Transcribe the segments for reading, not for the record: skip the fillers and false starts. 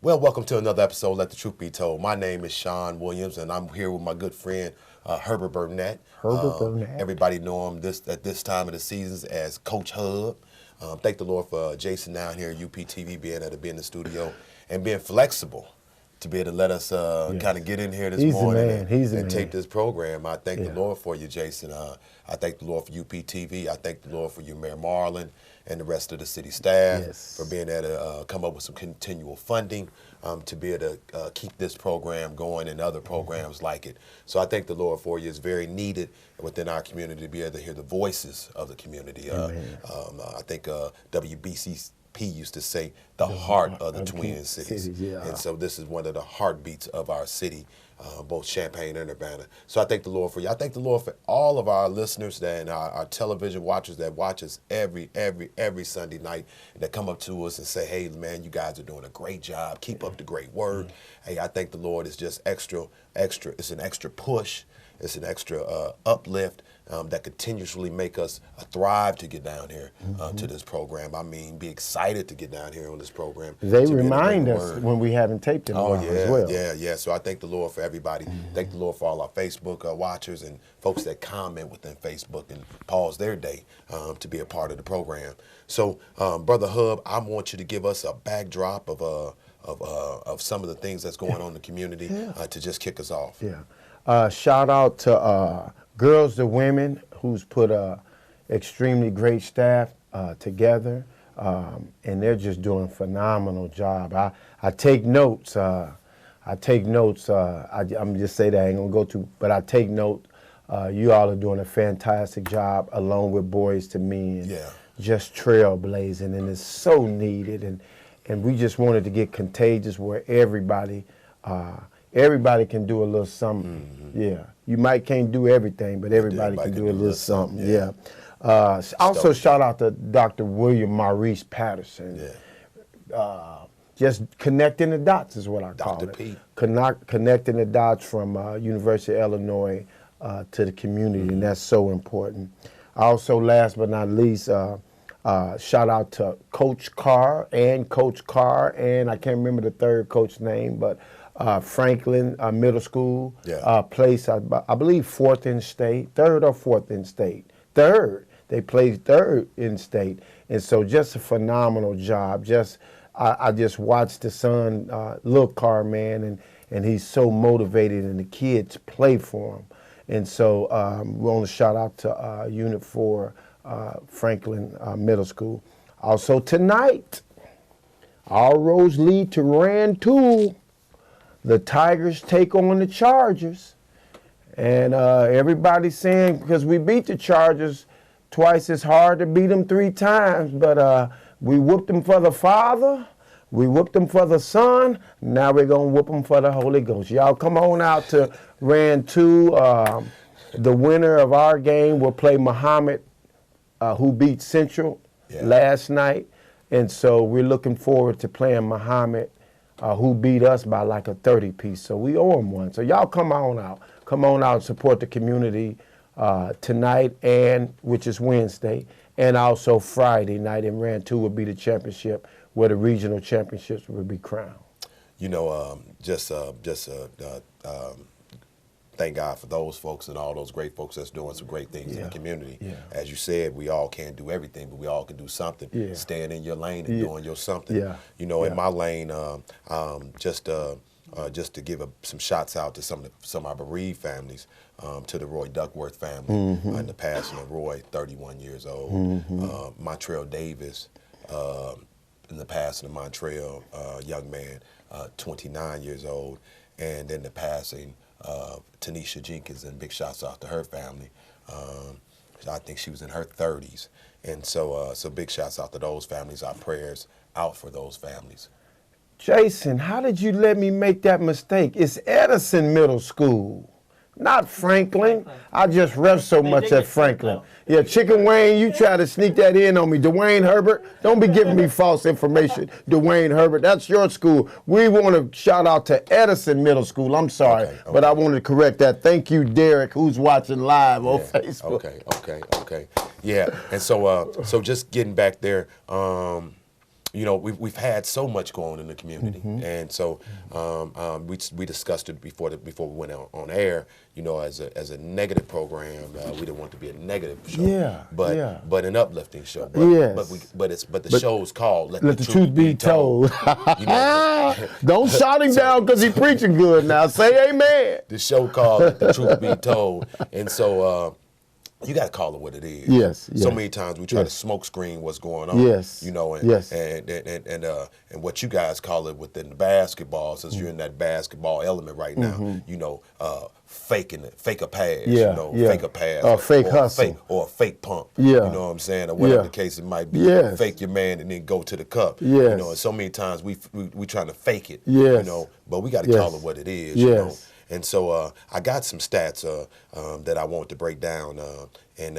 Well, welcome to another episode, Let the Truth Be Told. My name is Sean Williams, and I'm here with my good friend, Herbert Burnett. Herbert Burnett. Everybody know him at this time of the seasons as Coach Hub. Thank the Lord for Jason down here at UPTV being able to be in the studio and being flexible to be able to let us kind of get in here this morning and tape this program. I thank the Lord for you, Jason. I thank the Lord for UPTV. I thank the Lord for you, Mayor Marlon, and the rest of the city staff for being able to come up with some continual funding to be able to keep this program going and other programs like it. So I thank the Lord for you. It's very needed within our community to be able to hear the voices of the community. I think WBCP used to say the heart of the Twin Cities. And so this is one of the heartbeats of our city, both Champaign and Urbana. So I thank the Lord for you. I thank the Lord for all of our listeners and our television watchers that watch us every Sunday night and that come up to us and say, hey, man, you guys are doing a great job. Keep up the great work. Hey, I thank the Lord. It's just extra. It's an extra push. It's an extra uplift that continuously make us thrive to get down here to this program. I mean, be excited to get down here on this program. They remind us when we haven't taped it as well. Yeah. So I thank the Lord for everybody. Thank the Lord for all our Facebook watchers and folks that comment within Facebook and pause their day to be a part of the program. So, Brother Hub, I want you to give us a backdrop of some of the things that's going on in the community to just kick us off. Shout out to Girls to Women, who's put a extremely great staff together, and they're just doing a phenomenal job. I take notes. I'm just say that I ain't gonna go to, but I take note. You all are doing a fantastic job, along with Boys to Men. Just trailblazing, and it's so needed. And we just wanted to get contagious where everybody can do a little something. You might can't do everything, but everybody can do a little something. Also, shout out to Dr. William Maurice Patterson. Just connecting the dots is what I call it. Connecting the dots from University of Illinois to the community, and that's so important. Also, last but not least, shout out to Coach Carr, and I can't remember the third coach name, but Franklin Middle School, placed, I believe, third or fourth in state. Third. They placed third in state. And so just a phenomenal job. I just watched the son, little Carr, man, and he's so motivated, and the kids play for him. And so we want to shout out to Unit 4, Franklin Middle School. Also tonight, all roads lead to Rantoul. The Tigers take on the Chargers. And everybody's saying, because we beat the Chargers twice as hard to beat them 3 times, but we whooped them for the Father, we whooped them for the Son, now we're going to whoop them for the Holy Ghost. Y'all come on out to Rantoul. The winner of our game will play Muhammad, who beat Central last night. And so we're looking forward to playing Muhammad, who beat us by like a 30-piece. So we owe them one. So y'all come on out. Come on out and support the community tonight, and which is Wednesday, and also Friday night in Rantoul will be the championship, where the regional championships will be crowned. You know, thank God for those folks and all those great folks that's doing some great things in the community. As you said, we all can't do everything, but we all can do something. Staying in your lane and doing your something. You know, in my lane, just to give some shots out to some of our bereaved families, to the Roy Duckworth family, and the passing of Roy, 31 years old, Montrell Davis, and the passing of Montrell, young man, 29 years old, and then the passing of Tanisha Jenkins, and big shouts out to her family. I think she was in her 30s. And so big shouts out to those families, our prayers out for those families. Jason, how did you let me make that mistake? It's Edison Middle School, not Franklin. I just ref so much at Franklin. Yeah, Chicken Wayne, you try to sneak that in on me. Dwayne Herbert, don't be giving me false information. Dwayne Herbert, that's your school. We want to shout out to Edison Middle School. I'm sorry, but I wanted to correct that. Thank you, Derek, who's watching live on Facebook. Okay. Yeah, and so just getting back there, you know, we've had so much going on in the community, and so we discussed it before we went on air. You know, as a negative program, we didn't want to be a negative show, but an uplifting show. But the show's called Let the Truth Be Told. You know, don't shout him down because he preaching good now. Say amen. The show called Let the Truth Be Told, and so. You got to call it what it is. Yes. So many times we try to smoke screen what's going on. Yes. You know, and what you guys call it within the basketball, since you're in that basketball element right now. You know, faking it, fake a pass. Yeah. You know, fake a pass. Or fake hustle. Or a fake pump. Yeah. You know what I'm saying? Or whatever the case it might be. Yes. Fake your man and then go to the cup. Yes. You know, and so many times we trying to fake it. Yes. You know, but we got to call it what it is. Yes. You know. And so I got some stats that I want to break down, and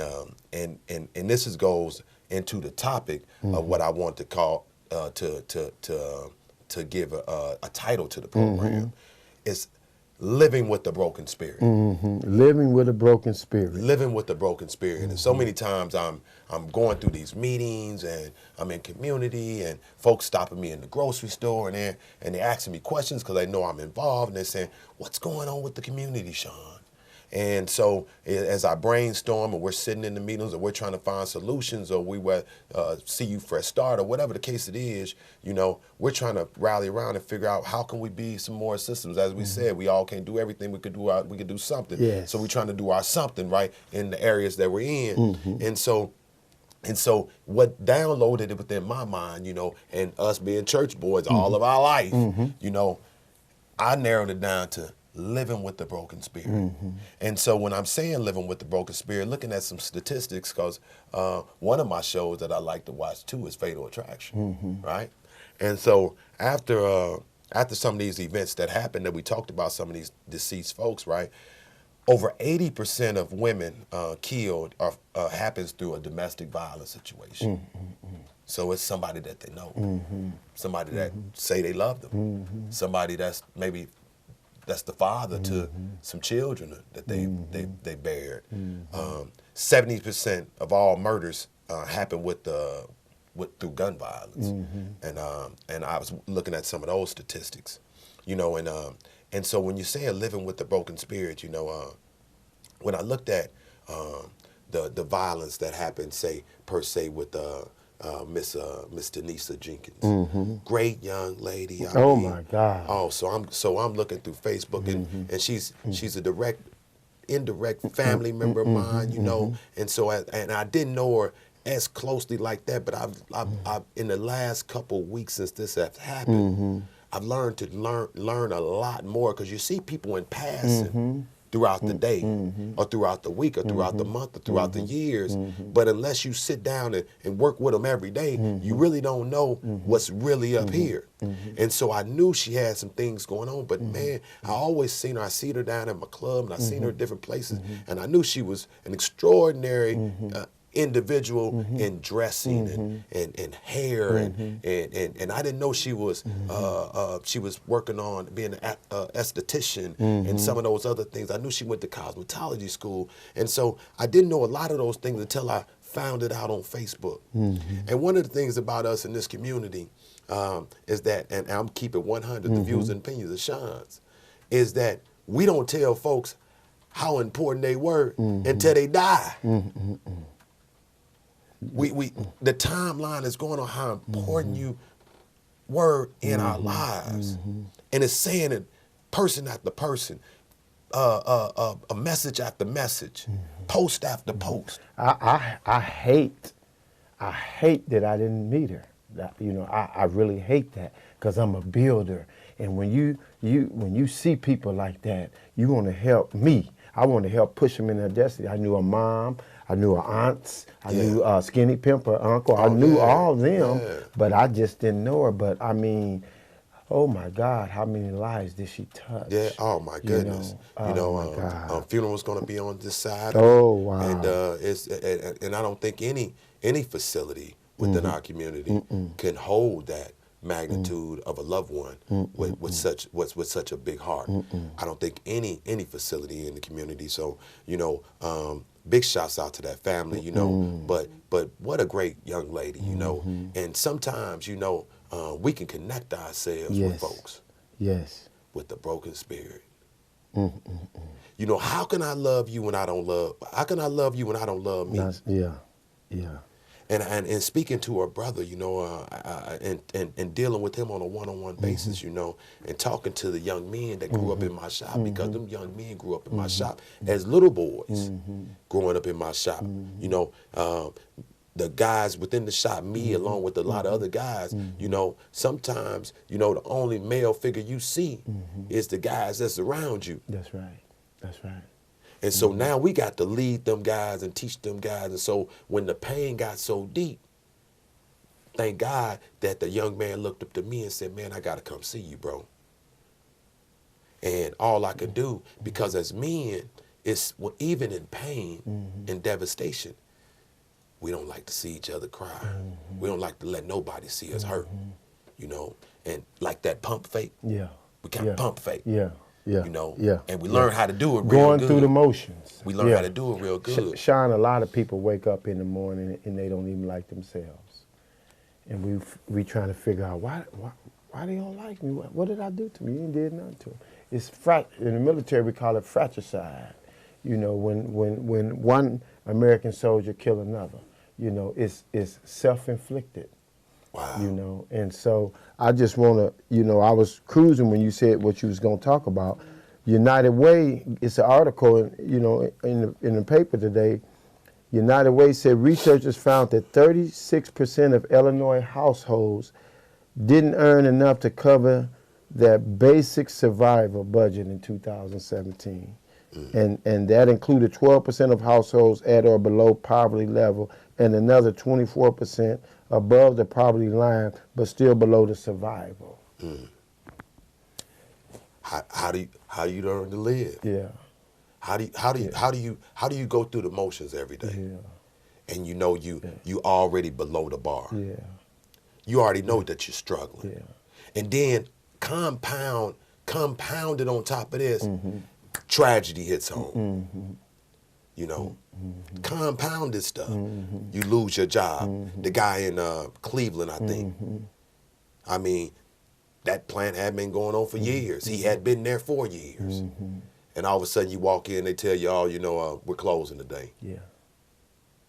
this goes into the topic of what I want to call to give a title to the program. It's living with the broken spirit. Living with a broken spirit. Living with the broken spirit. And so many times I'm going through these meetings and I'm in community and folks stopping me in the grocery store and they're asking me questions because they know I'm involved, and they're saying, what's going on with the community, Sean? And so as I brainstorm and we're sitting in the meetings or we're trying to find solutions, or we were see you fresh start or whatever the case it is, you know, we're trying to rally around and figure out how can we be some more systems. As we said, we all can't do everything. We could do something. Yes. So we're trying to do our something, right, in the areas that we're in. And so what downloaded it within my mind, you know, and us being church boys all of our life, you know, I narrowed it down to living with the broken spirit. And so when I'm saying living with the broken spirit, looking at some statistics, because one of my shows that I like to watch too is Fatal Attraction, right? And so after some of these events that happened, that we talked about some of these deceased folks, right? Over 80% of women killed happens through a domestic violence situation. So it's somebody that they know, somebody that say they love them, somebody that's maybe that's the father to some children that they buried. 70% of all murders happen through gun violence, and I was looking at some of those statistics, you know, and so when you say living with the broken spirit, you know, when I looked at the violence that happened, say per se with Miss Denisa Jenkins, great young lady. I mean, my God! Oh, so I'm looking through Facebook, and she's a indirect family member of mine, you know, and so and I didn't know her as closely like that, but I've in the last couple of weeks since this has happened, I've learned to learn a lot more, because you see people in passing throughout the day, or throughout the week, or throughout the month, or throughout the years. But unless you sit down and work with them every day, you really don't know what's really up here. And so I knew she had some things going on, but man, I always seen her. I seen her down at my club, and I seen her at different places, and I knew she was an extraordinary individual in dressing and hair, and I didn't know she was working on being an esthetician and some of those other things. I knew she went to cosmetology school, and so I didn't know a lot of those things until I found it out on Facebook. And one of the things about us in this community is that, and I'm keeping 100, the views and opinions of Sean's, is that we don't tell folks how important they were until they die. The timeline is going on how important you were in our lives, and it's saying it person after person, a message after message, post after post. I hate that I didn't meet her. You know, I really hate that, because I'm a builder, and when you see people like that, you want to help me. I want to help push them in their destiny. I knew her mom, I knew her aunts, I knew Skinny Pimp, her uncle. I knew all of them, but I just didn't know her. But I mean, oh my God, how many lives did she touch? Yeah, oh my goodness. You know, funeral's going to be on this side. Oh wow. And and I don't think any facility within our community can hold that magnitude of a loved one with such a big heart. I don't think any facility in the community. So, you know, big shouts out to that family, you know, but what a great young lady, you know. And sometimes, you know, we can connect ourselves with folks. Yes. With the broken spirit. You know, how can I love you when I don't love? How can I love you when I don't love me? Yeah. And speaking to her brother, you know, and dealing with him on a one-on-one basis, you know, and talking to the young men that grew up in my shop, because them young men grew up in my shop as little boys, growing up in my shop. You know, the guys within the shop, me along with a lot of other guys, you know, sometimes, you know, the only male figure you see is the guys that's around you. That's right. That's right. And so now we got to lead them guys and teach them guys. And so when the pain got so deep, thank God that the young man looked up to me and said, man, I got to come see you, bro. And all I could do, because as men, it's even in pain and devastation, we don't like to see each other cry. We don't like to let nobody see us hurt, you know. And like that pump fake, we kind of pump fake. You know, and we learn how to do it real Going good. through the motions. We learn how to do it real good. Sean, a lot of people wake up in the morning and they don't even like themselves. And we trying to figure out why they don't like me. What did I do to me? You ain't did nothing to them. It's in the military we call it fratricide. You know, when one American soldier kill another, you know, it's self-inflicted. Wow. You know, and so I just want to, you know, I was cruising when you said what you was going to talk about. United Way, it's an article, you know, in the paper today. United Way said researchers found that 36% of Illinois households didn't earn enough to cover their basic survival budget in 2017. And that included 12% of households at or below poverty level, and another 24% above the poverty line, but still below the survival. How do you learn to live? Yeah. How do you go through the motions every day? Yeah. And you know you already below the bar. Yeah. You already know that you're struggling. Yeah. And then compounded on top of this, tragedy hits home. You know, compound this stuff. You lose your job. The guy in Cleveland, I think. I mean, that plant had been going on for years. He had been there 4 years. And all of a sudden you walk in, they tell you, oh, you know, we're closing today. Yeah.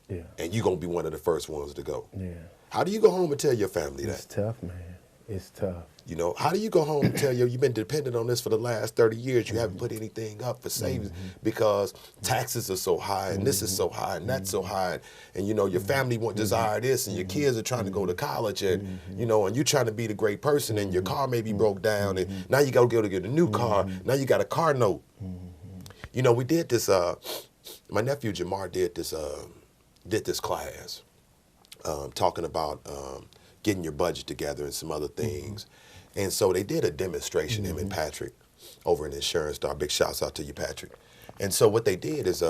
Yeah. And you're going to be one of the first ones to go. Yeah. How do you go home and tell your family that? It's tough, man. It's tough. You know, how do you go home and tell you've been dependent on this for the last 30 years, you haven't put anything up for savings because taxes are so high and this is so high and that's so high, and you know, your family won't desire this and your kids are trying to go to college and, you know, and you're trying to be the great person and your car may be broke down and now you got to go to get a new car, now you got a car note. You know, we did this, my nephew Jamar did this class talking about getting your budget together and some other things. And so they did a demonstration, him and Patrick, over in Insurance Star. Big shouts out to you, Patrick. And so what they did is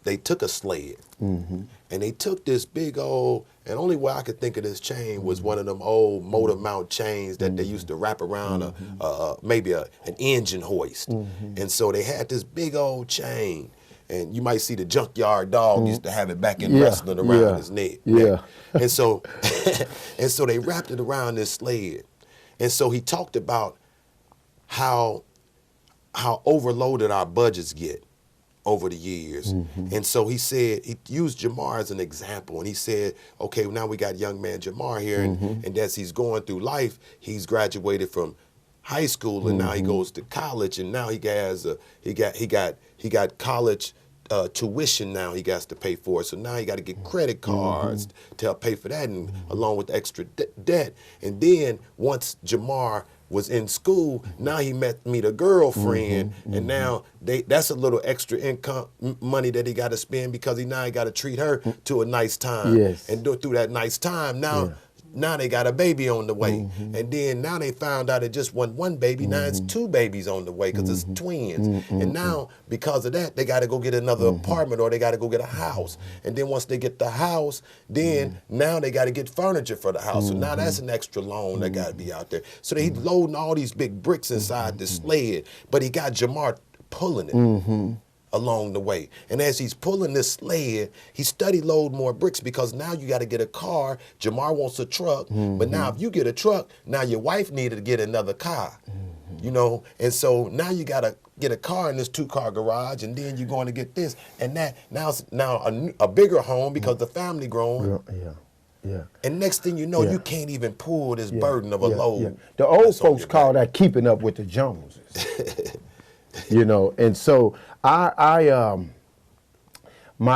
they took a sled and they took this big old, and only way I could think of this chain was one of them old motor mount chains that they used to wrap around maybe an engine hoist. And so they had this big old chain. And you might see the junkyard dog used to have it back in wrestling around his neck. And so they wrapped it around this sled. And so he talked about how overloaded our budgets get over the years. And so he said, he used Jamar as an example. And he said, okay, now we got young man Jamar here. And as he's going through life, he's graduated from high school and now he goes to college. And now he got college tuition now he got to pay for it. So now he got to get credit cards to help pay for that, and along with the extra debt. And then once Jamar was in school, now he meet a girlfriend, and now that's a little extra income money that he got to spend because he got to treat her to a nice time. And through that nice time, now Now they got a baby on the way. And then now they found out it just wasn't one baby. Now it's 2 babies on the way because it's twins. And now, because of that, they got to go get another apartment or they got to go get a house. And then once they get the house, then now they got to get furniture for the house. So now that's an extra loan that got to be out there. So he's loading all these big bricks inside the sled, but he got Jamar pulling it. Along the way. And as he's pulling this sled, he steady load more bricks because now you got to get a car. Jamar wants a truck, but now if you get a truck, now your wife needed to get another car, you know? And so now you got to get a car in this 2-car garage, and then you're going to get this and that. Now a bigger home because the family grown. Yeah. And next thing you know, you can't even pull this burden of a load. The old folks call that keeping up with the Joneses. You know, and so my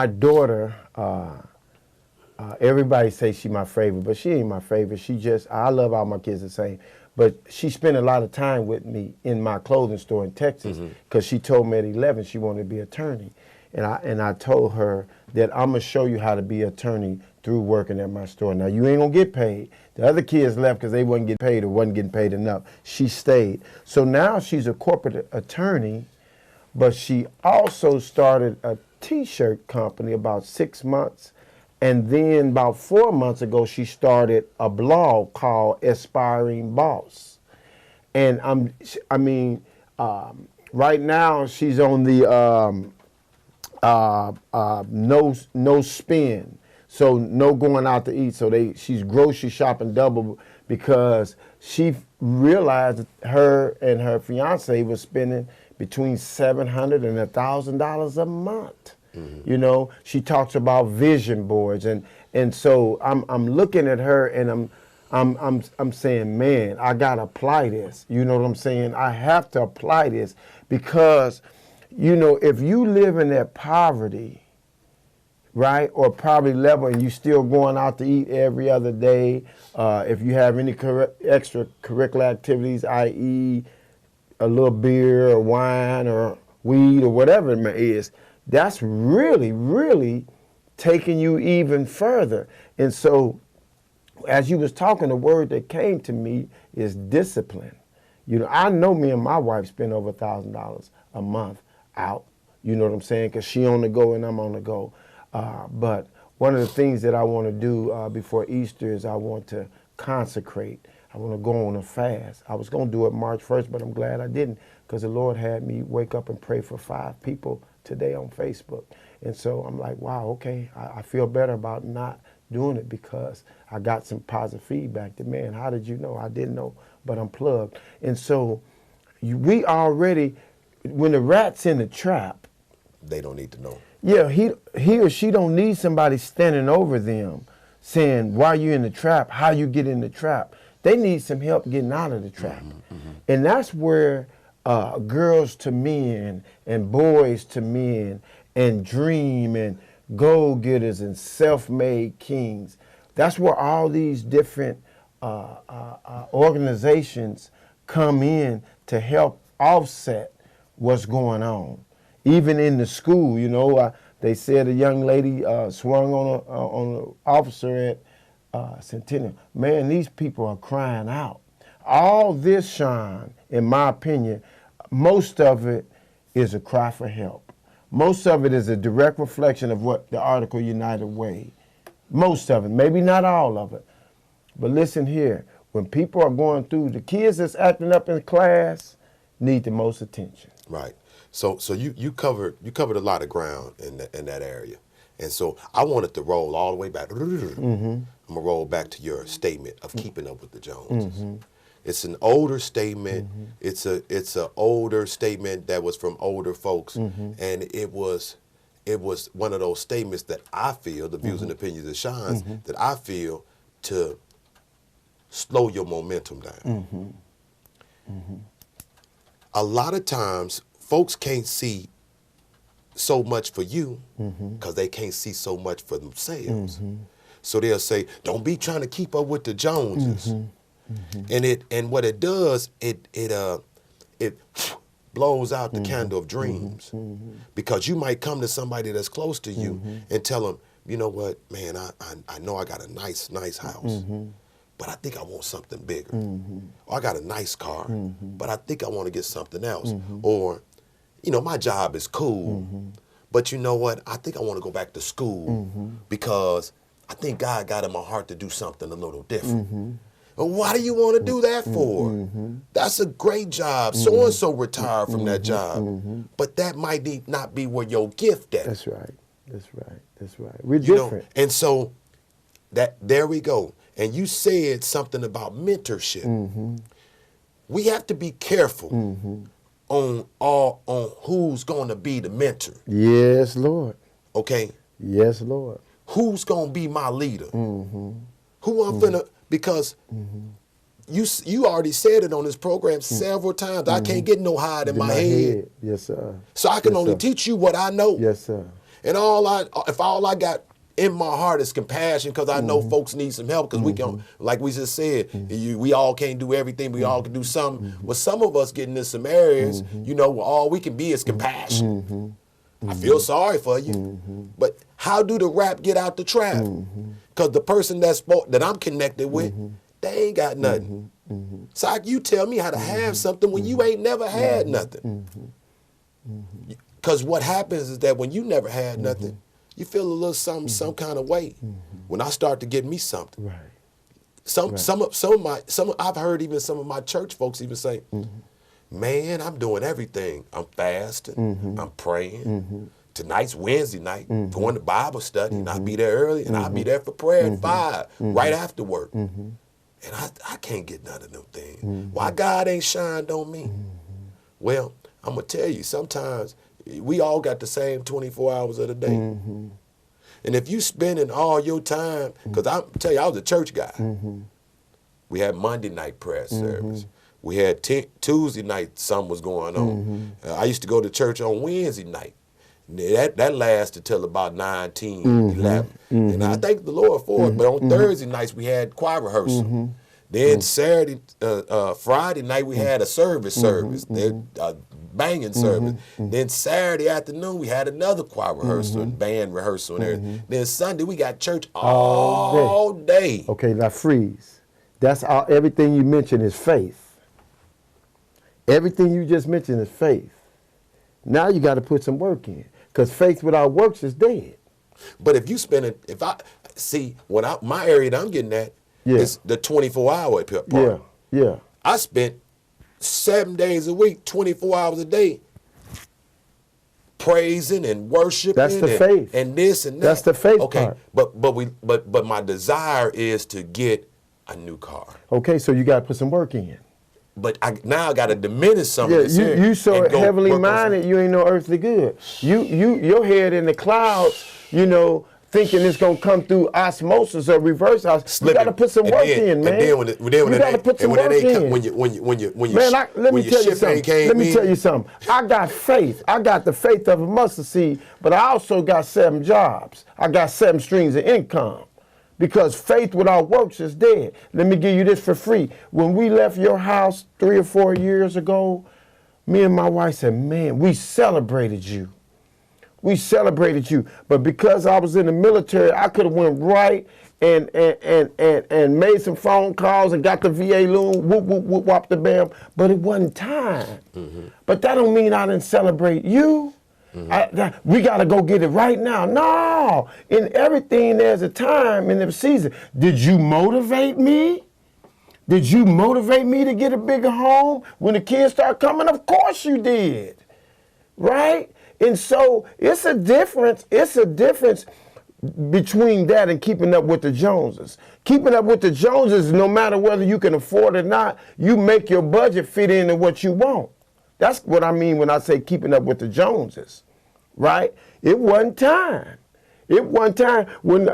daughter, everybody say she my favorite, but she ain't my favorite. I love all my kids the same. But she spent a lot of time with me in my clothing store in Texas because she told me at 11 she wanted to be an attorney. And I told her that I'm going to show you how to be an attorney through working at my store. Now, you ain't going to get paid. The other kids left because they wasn't getting paid or wasn't getting paid enough. She stayed. So now she's a corporate attorney, but she also started a T-shirt company about 6 months. And then about 4 months ago, she started a blog called Aspiring Boss. And right now she's on the no spend. So no going out to eat. So she's grocery shopping double because she realized her and her fiance was spending between $700 and $1,000 a month. You know, she talks about vision boards, and so I'm looking at her and I'm saying, man, I gotta apply this. You know what I'm saying? I have to apply this because, you know, if you live in that poverty, right, or poverty level, and you still going out to eat every other day, if you have any extracurricular activities, i.e. a little beer or wine or weed or whatever it is, that's really, really taking you even further. And so as you was talking, the word that came to me is discipline. You know, I know me and my wife spend over $1,000 a month out, you know what I'm saying, because she on the go and I'm on the go. But one of the things that I want to do before Easter is I want to consecrate. I want to go on a fast. I was going to do it March 1st, but I'm glad I didn't because the Lord had me wake up and pray for 5 people today on Facebook. And so I'm like, wow, okay, I feel better about not doing it because I got some positive feedback that, man, how did you know? I didn't know, but I'm plugged. And so we already, when the rat's in the trap, they don't need to know. Yeah, he or she don't need somebody standing over them saying, why you in the trap, how you get in the trap. They need some help getting out of the trap. And that's where girls to men and boys to men and dream and go-getters and self-made kings, that's where all these different organizations come in to help offset what's going on. Even in the school, you know, they said a young lady swung on an officer at Centennial. Man, these people are crying out. All this, Sean, in my opinion, most of it is a cry for help. Most of it is a direct reflection of what the article United Way. Most of it, maybe not all of it. But listen here, when people are going through, the kids that's acting up in class need the most attention. Right. So you covered a lot of ground in that area. And so I wanted to roll all the way back. I'm gonna roll back to your statement of keeping up with the Joneses. It's an older statement. It's a older statement that was from older folks, and it was one of those statements that I feel, the views and opinions of Sean's, that I feel to slow your momentum down. A lot of times, folks can't see so much for you because they can't see so much for themselves. So they'll say, don't be trying to keep up with the Joneses. And what it does, it blows out the candle of dreams. Because you might come to somebody that's close to you and tell them, you know what, man, I know I got a nice house. but I think I want something bigger. Or I got a nice car, but I think I want to get something else. Or, you know, my job is cool, but you know what? I think I want to go back to school because I think God got in my heart to do something a little different. And why do you want to do that for? That's a great job. So-and-so retired from that job. But that might not be where your gift at. That's right. That's right. That's right. We're different. And so there we go. And you said something about mentorship. We have to be careful on who's going to be the mentor. Yes, Lord. Okay? Yes, Lord. Who's going to be my leader? Who I'm finna, because you already said it on this program several times. I can't get no higher than my head. Yes, sir. So I can only teach you what I know. Yes, sir. And if all I got in my heart is compassion, because I know folks need some help, because we can, like we just said, we all can't do everything. We all can do something. Well, some of us getting in some areas, you know, all we can be is compassion. I feel sorry for you. But how do the rap get out the trap? Because the person that I'm connected with, they ain't got nothing. So you tell me how to have something when you ain't never had nothing. Because what happens is that when you never had nothing, you feel a little something, some kind of way. When I start to get me something, I've heard even some of my church folks even say, "Man, I'm doing everything. I'm fasting. I'm praying. Tonight's Wednesday night, going to Bible study, and I'll be there early, and I'll be there for prayer at 5, right after work. And I can't get none of them things. Why God ain't shined on me? Well, I'm gonna tell you, sometimes we all got the same 24 hours of the day. And if you spending all your time, because I tell you, I was a church guy. We had Monday night prayer service. We had Tuesday night, something was going on. I used to go to church on Wednesday night. That lasted till about 11. And I thank the Lord for it. But on Thursday nights, we had choir rehearsal. Then Friday night, we had a service, banging service. Then Saturday afternoon, we had another choir rehearsal and band rehearsal and everything. Then Sunday, we got church all day. Okay, now freeze. That's all. Everything you mentioned is faith. Everything you just mentioned is faith. Now you got to put some work in, because faith without works is dead. But if you spend it, my area that I'm getting at is the 24-hour part. Yeah. I spent 7 days a week, 24 hours a day, praising and worshiping. That's the faith. And this and that. That's the faith part. But my desire is to get a new car. Okay, so you got to put some work in. But I got to diminish some of this. You so heavily minded, you ain't no earthly good. Your head in the clouds, you know, thinking it's gonna come through osmosis or reverse osmosis. You got to put some work in, man. You got to put some work in. When you let me tell you something. I got faith. I got the faith of a mustard seed, but I also got 7 jobs. I got 7 streams of income. Because faith without works is dead. Let me give you this for free. When we left your house 3 or 4 years ago, me and my wife said, man, we celebrated you. We celebrated you. But because I was in the military, I could have went right and made some phone calls and got the VA loan, whoop, whoop, whoop, whop the bam. But it wasn't time. But that don't mean I didn't celebrate you. We got to go get it right now. No, in everything there's a time in the season. Did you motivate me? Did you motivate me to get a bigger home when the kids start coming? Of course you did, right? And so it's a difference. It's a difference between that and keeping up with the Joneses. Keeping up with the Joneses, no matter whether you can afford it or not, you make your budget fit into what you want. That's what I mean when I say keeping up with the Joneses, right? It wasn't time. It wasn't time when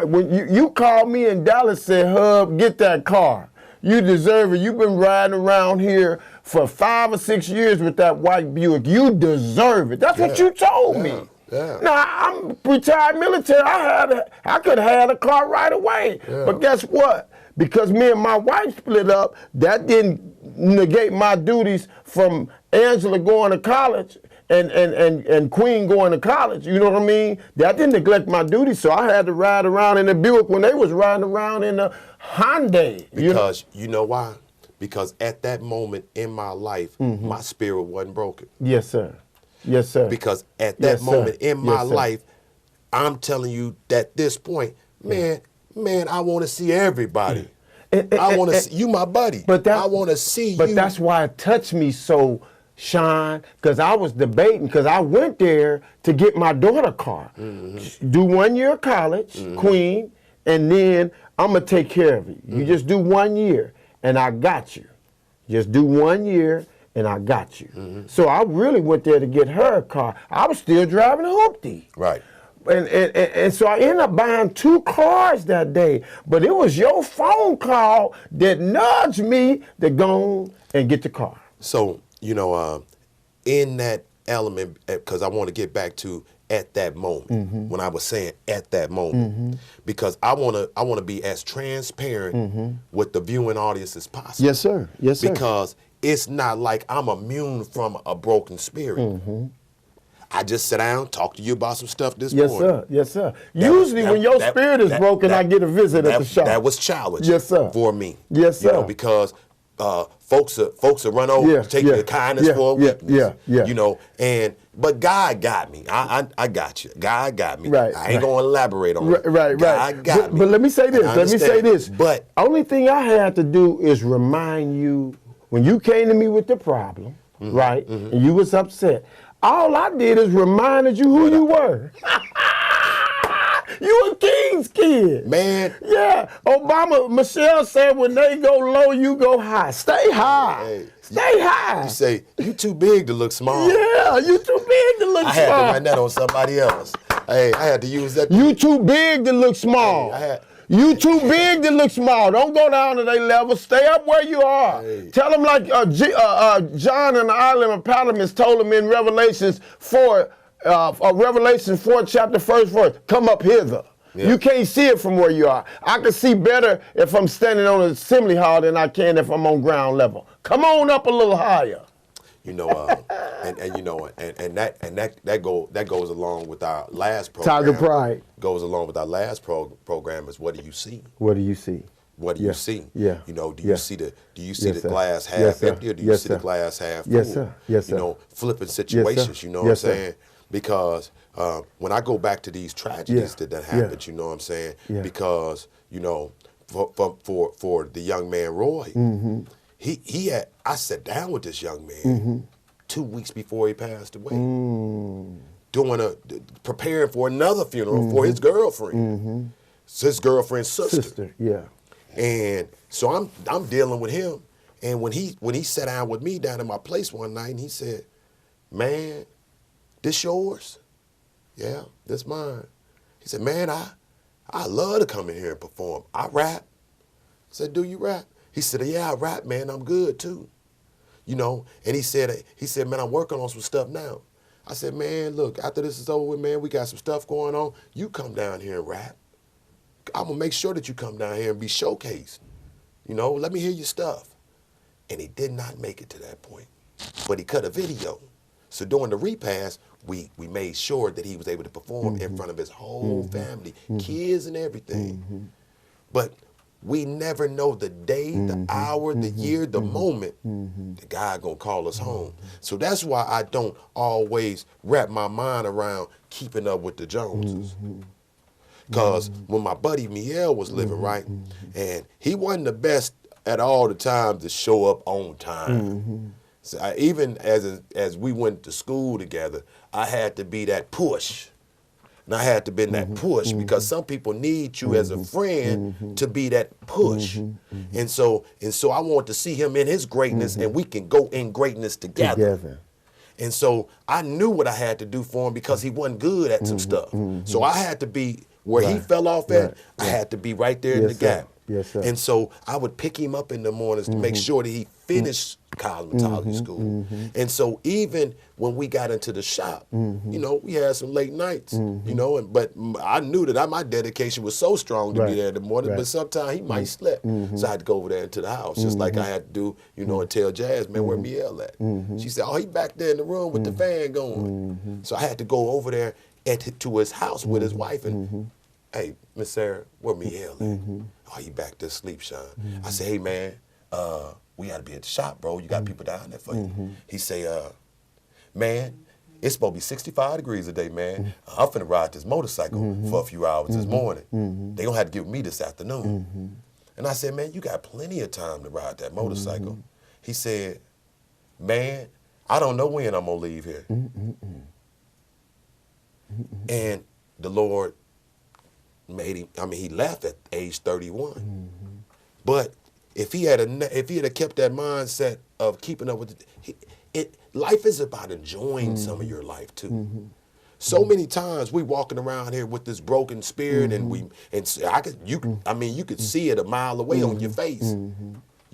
you called me in Dallas and said, Hub, get that car. You deserve it. You've been riding around here for 5 or 6 years with that white Buick. You deserve it. That's what you told me. Yeah. Now, I'm retired military. I could have had a car right away. Yeah. But guess what? Because me and my wife split up, that didn't negate my duties from Angela going to college and Queen going to college. You know what I mean? I didn't neglect my duty, so I had to ride around in the Buick when they was riding around in the Hyundai. Because you know why? Because at that moment in my life, my spirit wasn't broken. Yes, sir. Yes, sir. Because at that moment in my life, I'm telling you that at this point, man, I want to see everybody. I want to see you, my buddy. I want to see you. But that's why it touched me so, Sean, because I was debating, because I went there to get my daughter a car. Do 1 year of college, Queen, and then I'm going to take care of you. You just do 1 year, and I got you. Just do 1 year, and I got you. So I really went there to get her a car. I was still driving a hoopty. Right. And so I ended up buying 2 cars that day. But it was your phone call that nudged me to go and get the car. So, you know, in that element, because I want to get back to at that moment, when I was saying at that moment, because I want to be as transparent with the viewing audience as possible. Yes, sir. Yes, sir. Because it's not like I'm immune from a broken spirit. I just sit down, talk to you about some stuff this morning. Sir. Yes, sir. Usually when your spirit is broken, I get a visit at the shop. That was challenging. Yes, sir. For me. Yes, sir. You know, because folks will run over, take your kindness for a weakness. You know, but God got me. I got you. God got me. Right. I ain't gonna elaborate on it. Right. God got me. But let me say this. But only thing I had to do is remind you when you came to me with the problem, right? And you was upset. All I did is reminded you who you were. You a king's kid. Man. Yeah. Michelle said when they go low, you go high. Stay high. Hey, Stay high. You say, you too big to look small. Yeah, you too big to look small. I had to write that on somebody else. Hey, I had to use that. You too big to look small. You too big to look small. Don't go down to their level. Stay up where you are. Hey. Tell them like John and the island of Patmos told him in Revelations 4, Revelation 4, chapter 1st verse, come up hither. Yeah. You can't see it from where you are. I can see better if I'm standing on an assembly hall than I can if I'm on ground level. Come on up a little higher. You know, that goes along with our last program. Tiger Pride goes along with our last program is what do you see? What do you see? What do you see? Yeah. You know, do you see the glass half empty or do you see the glass half full? Yes, sir. Yes, sir. You know, flipping situations. You know what I'm saying? Because when I go back to these tragedies that happened, you know what I'm saying? Yeah. Because you know, for the young man Roy. I sat down with this young man 2 weeks before he passed away, preparing for another funeral for his girlfriend, his girlfriend's sister. Yeah. And so I'm dealing with him, and when he sat down with me down at my place one night, and he said, "Man, this yours?" "Yeah, this mine." He said, "Man, I love to come in here and perform. I rap." I said, "Do you rap?" He said, "Yeah, I rap, man. I'm good too." You know, and he said, "Man, I'm working on some stuff now." I said, "Man, look, after this is over with, man, we got some stuff going on. You come down here and rap. I'm gonna make sure that you come down here and be showcased. You know, let me hear your stuff." And he did not make it to that point, but he cut a video. So during the repass, we made sure that he was able to perform in front of his whole family, kids and everything. But we never know the day, the hour, the year, the moment that God gonna call us home. So that's why I don't always wrap my mind around keeping up with the Joneses. Because when my buddy Miel was living, right, and he wasn't the best at all the time to show up on time. So even as we went to school together, I had to be that push. And I had to be that push because some people need you as a friend to be that push. And so I want to see him in his greatness and we can go in greatness together. And so I knew what I had to do for him because he wasn't good at some stuff. So I had to be where he fell off at, I had to be right there in the gap. Yes, sir. And so I would pick him up in the mornings to make sure that he finished cosmetology school. And so even when we got into the shop, you know, we had some late nights, you know, but I knew that my dedication was so strong to be there in the morning, but sometimes he might slip. So I had to go over there into the house, just like I had to do, you know, and tell Jazz, man, where Miel at? She said, oh, he back there in the room with the fan going. So I had to go over there to his house with his wife and, hey, Miss Sarah, where Miel at? Oh, he back there asleep, Sean. I said, hey, man, we got to be at the shop, bro. You got people down there for you. He say, man, it's supposed to be 65 degrees a day, man. I'm finna ride this motorcycle for a few hours this morning. They gonna have to give me this afternoon. And I said, man, you got plenty of time to ride that motorcycle. He said, man, I don't know when I'm gonna leave here. And the Lord made him, I mean, he left at age 31. But if he had kept that mindset of keeping up with life is about enjoying some of your life too. So many times we walking around here with this broken spirit, and you could see it a mile away on your face.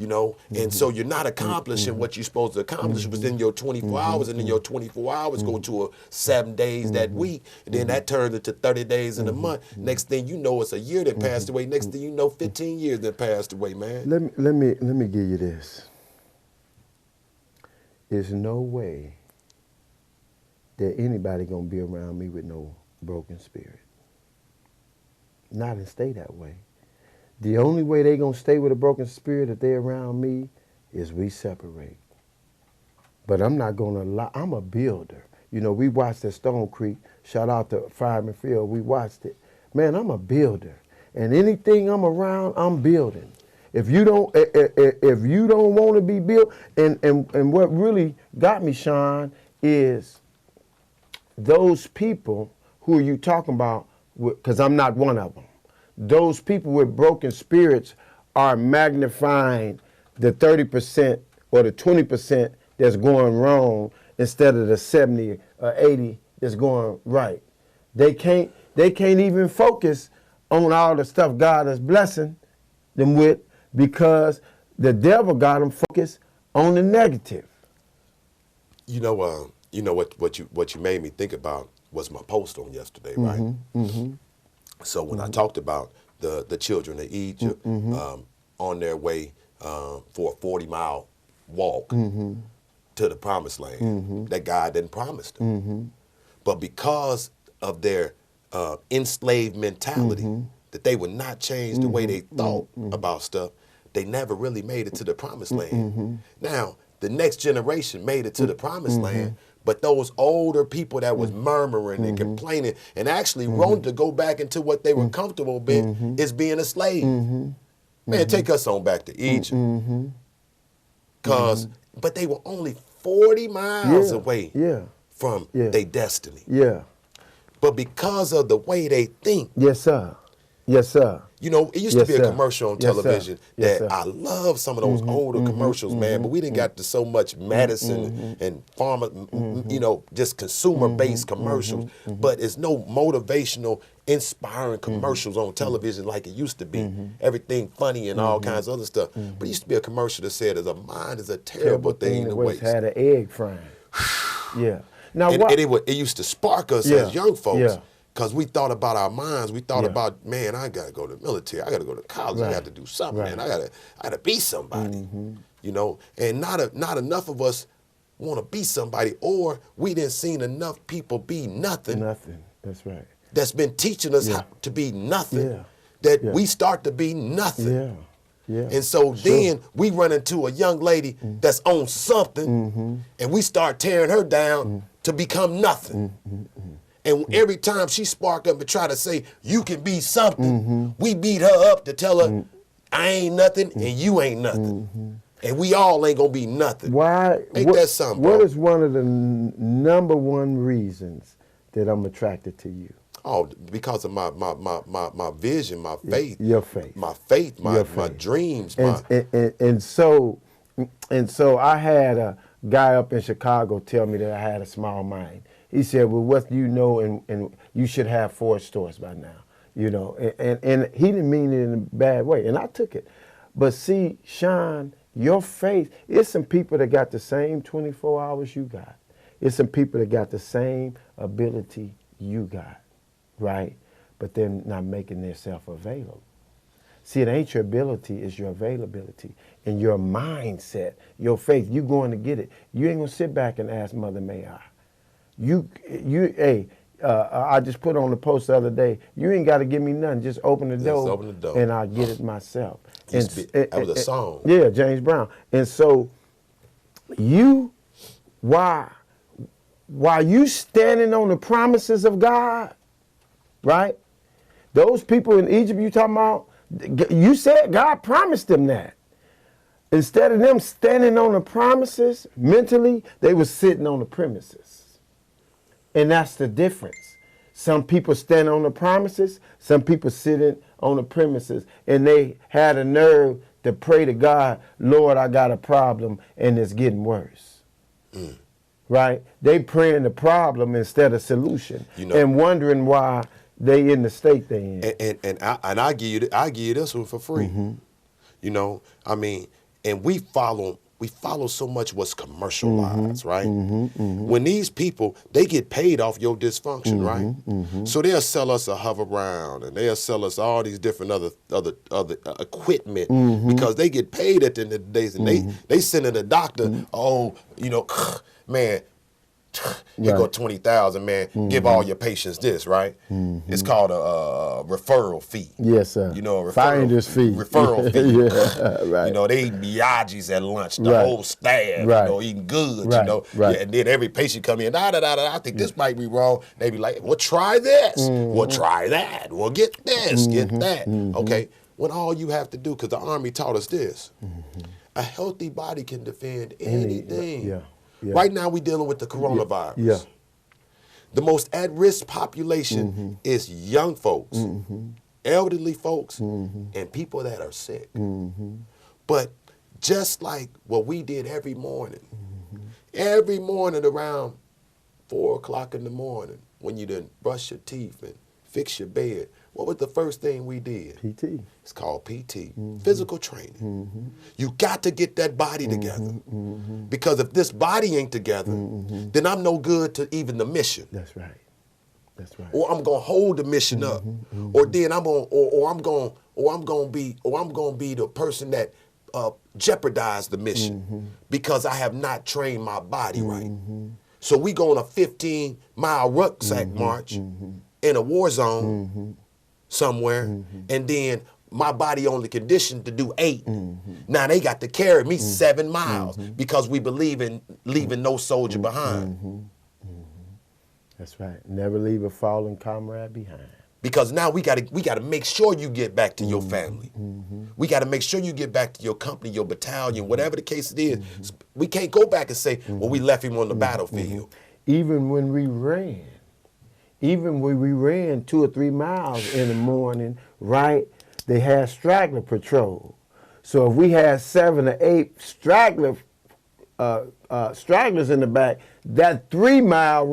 You know, and so you're not accomplishing what you're supposed to accomplish within your 24 hours, and then your 24 hours go to 7 days that week, and then that turns into 30 days in a month. Next thing you know, it's a year that passed away. Next thing you know, 15 years that passed away, man. Let me give you this. There's no way that anybody gonna be around me with no broken spirit. Not and stay that way. The only way they gonna stay with a broken spirit if they're around me is we separate. But I'm not gonna lie, I'm a builder. You know, we watched at Stone Creek, shout out to Fireman Field, we watched it. Man, I'm a builder. And anything I'm around, I'm building. If you don't want to be built, and what really got me, Sean, is those people who are you talking about, because I'm not one of them. Those people with broken spirits are magnifying the 30% or the 20% that's going wrong instead of the 70 or 80 that's going right. They can't even focus on all the stuff God is blessing them with because the devil got them focused on the negative. You know what you made me think about was my post on yesterday, right? So when I talked about the children of Egypt on their way for a 40-mile walk to the promised land that God didn't promise them. But because of their enslaved mentality, that they would not change the way they thought about stuff, they never really made it to the promised land. Now, the next generation made it to the promised land, but those older people that was murmuring and complaining and actually wanted to go back into what they were comfortable being is being a slave. Man, take us on back to Egypt. But they were only 40 miles away from their destiny. But because of the way they think. Yes, sir. Yes, sir. You know, it used to be a commercial on television that I love some of those older commercials, man, but we didn't got to so much medicine and pharma, you know, just consumer-based commercials. But it's no motivational, inspiring commercials on television like it used to be. Everything funny and all kinds of other stuff. But it used to be a commercial that said, a mind is a terrible thing to waste. Had an egg frying. Now, and it used to spark us as young folks. Because we thought about our minds, we thought about, man, I gotta go to the military, I gotta go to college, I got to do something, man, I gotta be somebody, you know. And not enough of us want to be somebody, or we didn't seen enough people be nothing. Nothing. That's right. That's been teaching us how to be nothing. That we start to be nothing. And so then we run into a young lady that's on something, and we start tearing her down to become nothing. And every time she spark up and try to say, you can be something, we beat her up to tell her, I ain't nothing and you ain't nothing. And we all ain't gonna be nothing. Why? Ain't that something, bro? What is one of the number one reasons that I'm attracted to you? Oh, because of my vision, my faith. Your faith. My faith, my dreams. And so I had a guy up in Chicago tell me that I had a small mind. He said, well, what do you know, and you should have 4 stores by now, you know. And he didn't mean it in a bad way, and I took it. But see, Sean, Your faith, it's some people that got the same 24 hours you got. It's some people that got the same ability you got, right? But they're not making themselves available. See, it ain't your ability, it's your availability and your mindset, your faith. You going to get it. You ain't gonna sit back and ask Mother May I. I just put on the post the other day, you ain't got to give me nothing. Just open the door and I'll get it myself. That was a song. Yeah, James Brown. And so while you standing on the promises of God, right? Those people in Egypt you talking about, you said God promised them that. Instead of them standing on the promises mentally, they were sitting on the premises. And that's the difference. Some people stand on the promises, some people sitting on the premises, and they had a nerve to pray to God, Lord, I got a problem and it's getting worse. Right? They praying the problem instead of solution, and wondering why they in the state they in. And I give you this one for free. You know, I mean, and we follow so much what's commercialized, right? When these people, they get paid off your dysfunction, right? So they'll sell us a hover round and they'll sell us all these different other equipment because they get paid at the end of the day. And they send in a doctor, oh, you know, man, here go 20,000, man. Give all your patients this, right? It's called a referral fee. Yes, sir. You know, a finder's fee. Referral fee. Yeah, right. You know, they eating Miyagi's at lunch, the whole staff, you know, eating good, you know. Yeah, and then every patient come in, I think this might be wrong. They be like, well, try this. Well, try that. Well, get this, get that. Okay, when all you have to do, because the Army taught us this, a healthy body can defend anything. Right now, we're dealing with the coronavirus. The most at-risk population is young folks, elderly folks, and people that are sick. But just like what we did every morning around 4 o'clock in the morning, when you done brush your teeth and fix your bed, what was the first thing we did? PT. It's called PT, physical training. You got to get that body together. Because if this body ain't together, then I'm no good to even the mission. That's right. That's right. Or I'm gonna hold the mission up. Or then I'm gonna be the person that jeopardize the mission because I have not trained my body right. So we go on a 15-mile rucksack march in a war zone somewhere, and then my body only conditioned to do 8. Now they got to carry me 7 miles because we believe in leaving no soldier behind. That's right. Never leave a fallen comrade behind. Because now we gotta make sure you get back to your family. We gotta make sure you get back to your company, your battalion, whatever the case it is. We can't go back and say, well, we left him on the battlefield. Even when we ran 2 or 3 miles in the morning, right, they had straggler patrol. So if we had 7 or 8 stragglers in the back, that 3-mile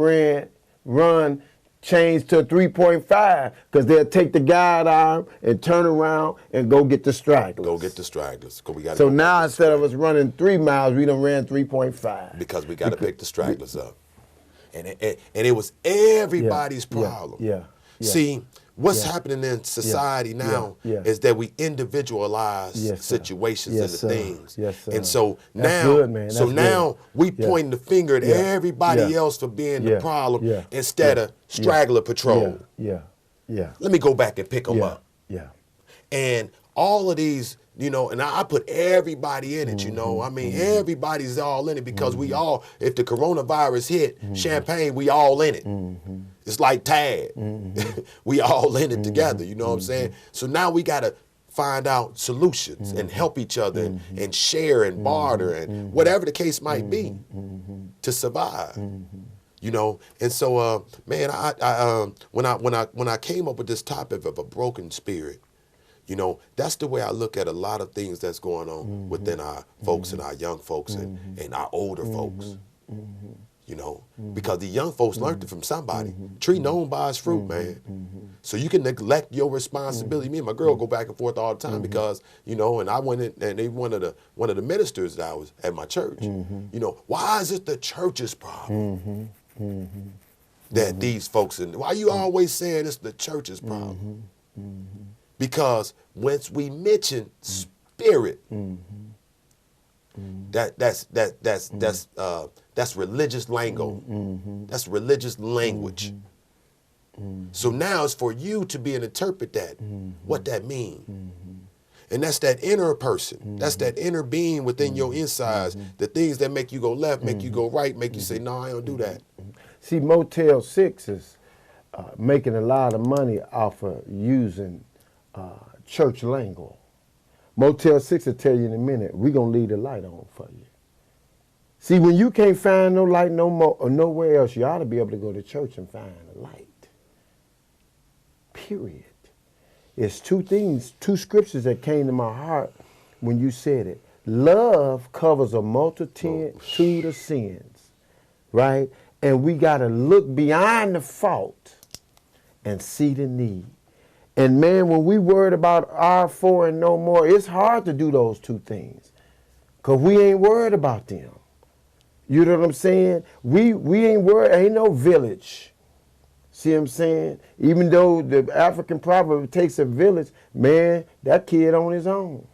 run changed to a 3.5 because they'll take the guide arm and turn around and go get the stragglers. Go get the stragglers. So now instead of us running 3 miles, we done ran 3.5. Because we got to pick the stragglers up. And it was everybody's problem. See, what's happening in society now is that we individualize situations and the things. And so now, we pointing the finger at everybody else for being the problem instead of straggler patrol. Let me go back and pick them up. And all of these, you know, and I put everybody in it, you know. I mean, everybody's all in it because we all, if the coronavirus hit, Champagne, we all in it. It's like tag. We all in it together, you know what I'm saying? So now we got to find out solutions and help each other and share and barter and whatever the case might be to survive. You know, and so, man, when I came up with this topic of a broken spirit, you know, that's the way I look at a lot of things that's going on within our folks and our young folks and our older folks. You know, because the young folks learned it from somebody. Tree known by its fruit, man. So you can neglect your responsibility. Me and my girl go back and forth all the time because, you know, and I went in and they one of the ministers that I was at my church, you know, why is it the church's problem that these folks why you always saying it's the church's problem? Because once we mention spirit, that's religious lingo. That's religious language. So now it's for you to be and interpret that, what that means. And that's that inner person. That's that inner being within your insides. The things that make you go left, make you go right, make you say, no, I don't do that. See, Motel 6 is making a lot of money off of using church lingo. Motel 6 will tell you in a minute, we're going to leave the light on for you. See, when you can't find no light no more or nowhere else, you ought to be able to go to church and find a light. Period. It's two scriptures that came to my heart when you said it. Love covers a multitude of sins, right? And we got to look beyond the fault and see the need. And man, when we worried about our for and no more, it's hard to do those two things because we ain't worried about them. You know what I'm saying? We ain't worried, ain't no village. See what I'm saying? Even though the African proverb takes a village, man, that kid on his own.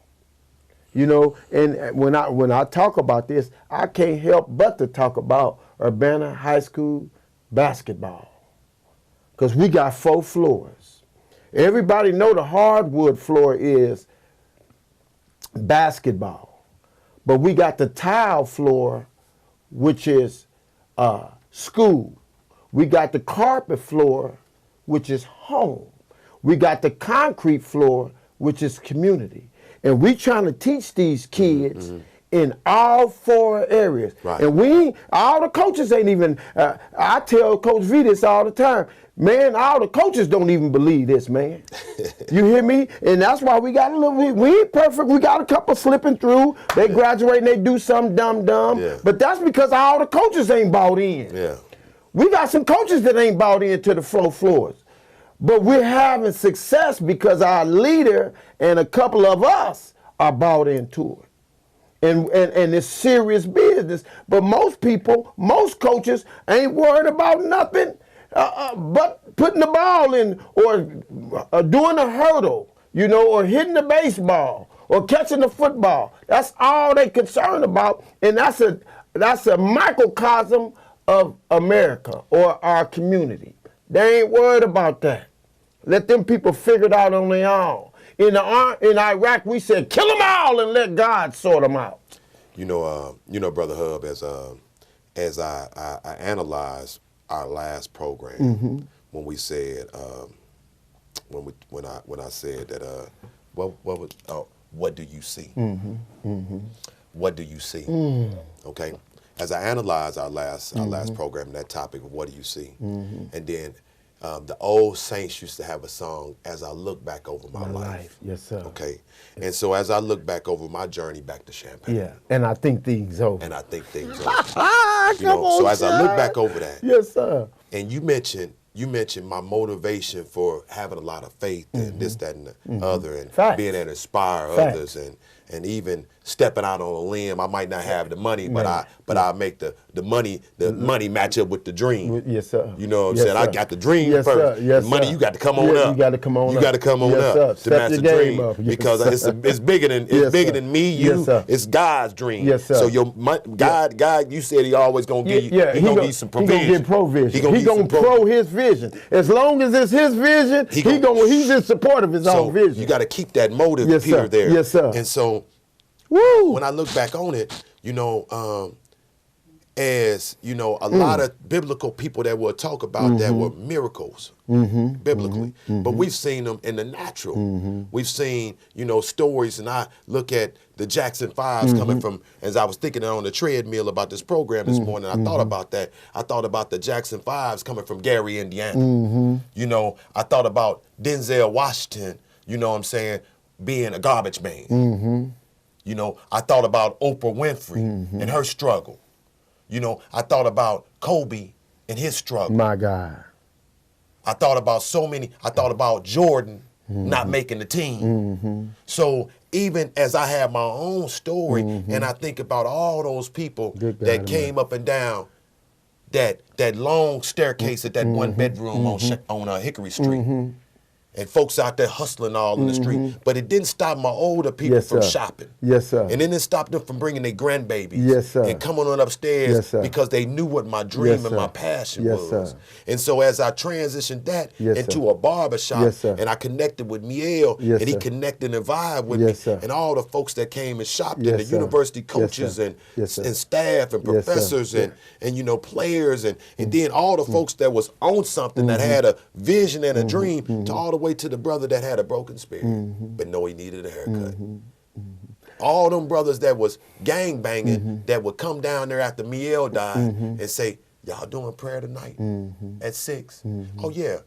You know, and when I talk about this, I can't help but to talk about Urbana High School basketball. Because we got 4 floors. Everybody know the hardwood floor is basketball. But we got the tile floor, which is school. We got the carpet floor, which is home. We got the concrete floor, which is community. And we trying to teach these kids in all 4 areas. Right. And all the coaches ain't even, I tell Coach V this all the time, man, all the coaches don't even believe this, man. You hear me? And that's why we got a little, we ain't perfect. We got a couple slipping through. They graduate and they do something dumb. Yeah. But that's because all the coaches ain't bought in. Yeah. We got some coaches that ain't bought into the floors. But we're having success because our leader and a couple of us are bought into it. And it's serious business. But most people, most coaches ain't worried about nothing but putting the ball in or doing a hurdle, you know, or hitting the baseball or catching the football. That's all they concerned about. And that's a microcosm of America or our community. They ain't worried about that. Let them people figure it out on their own. In Iraq, we said, kill them all and let God sort them out. You know, Brother Hub, as I analyzed our last program, when we said, when I said that, what do you see? What do you see? Okay. As I analyzed our last program, that topic of what do you see, and then the old saints used to have a song, As I Look Back Over My Life. Yes, sir. Okay. And so as I look back over my journey back to Champaign. Yeah, and I think things over. So as I look back over that. Yes, sir. And you mentioned my motivation for having a lot of faith and this, that, and the other, and being able to inspire others, and even stepping out on a limb. I might not have the money, but I make the money match up with the dream. Yes, sir. You know what I'm saying? I got the dream first. Sir. Yes, the money, sir. You got to come on up. You got to come on up. You got to come on up to match the dream because it's bigger than me. It's God's dream. Yes, sir. So God, you said He always gonna give you. He gonna give some provision. He gonna get provision. He gonna pro His vision. As long as it's His vision, He's in support of His own vision. You got to keep that motive, Peter, there. Yes, sir. And so, when I look back on it, you know, as you know, a lot of biblical people that will talk about that were miracles biblically, but we've seen them in the natural. We've seen, you know, stories, and I look at the Jackson 5s coming from, as I was thinking on the treadmill about this program this morning, I thought about that. I thought about the Jackson 5s coming from Gary, Indiana. You know, I thought about Denzel Washington, you know what I'm saying, being a garbage man. You know, I thought about Oprah Winfrey and her struggle. You know, I thought about Kobe and his struggle. My God. I thought about so many. I thought about Jordan not making the team. So even as I have my own story, and I think about all those people that came up and down that long staircase at that one bedroom on Hickory Street. And folks out there hustling all in the street. But it didn't stop my older people from shopping. Yes, sir. And then it stopped them from bringing their grandbabies. Yes, sir. And coming on upstairs because they knew what my dream and my passion was. Sir. And so as I transitioned that into a barbershop, and I connected with Miel, and he connected and vibed with me, and all the folks that came and shopped, and the university coaches and staff and professors and you know, players, and then all the folks that was on something that had a vision and a dream, to all the way to the brother that had a broken spirit, but know he needed a haircut. All them brothers that was gang banging that would come down there after Miel died and say, y'all doing prayer tonight at 6? Oh yeah,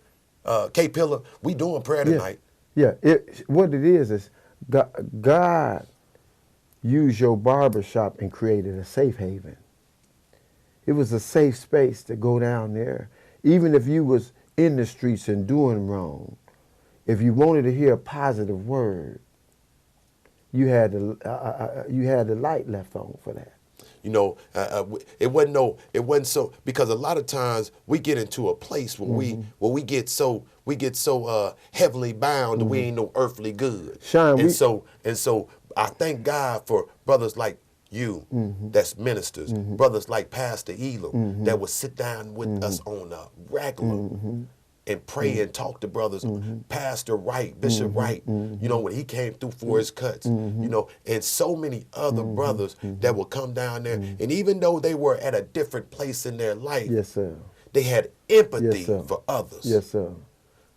K-Pillar, we doing prayer tonight. Yeah, what it is God used your barbershop and created a safe haven. It was a safe space to go down there. Even if you was in the streets and doing wrong, if you wanted to hear a positive word, you had the light left on for that. You know, it wasn't so, because a lot of times we get into a place where we get so heavenly bound that we ain't no earthly good. Sean, and so I thank God for brothers like you, that's ministers, brothers like Pastor Elam, that would sit down with us on a regular and pray and talk to brothers, Pastor Wright, Bishop Wright, you know, when he came through for his cuts, you know, and so many other brothers that would come down there. And even though they were at a different place in their life, they had empathy for others. Yes, sir.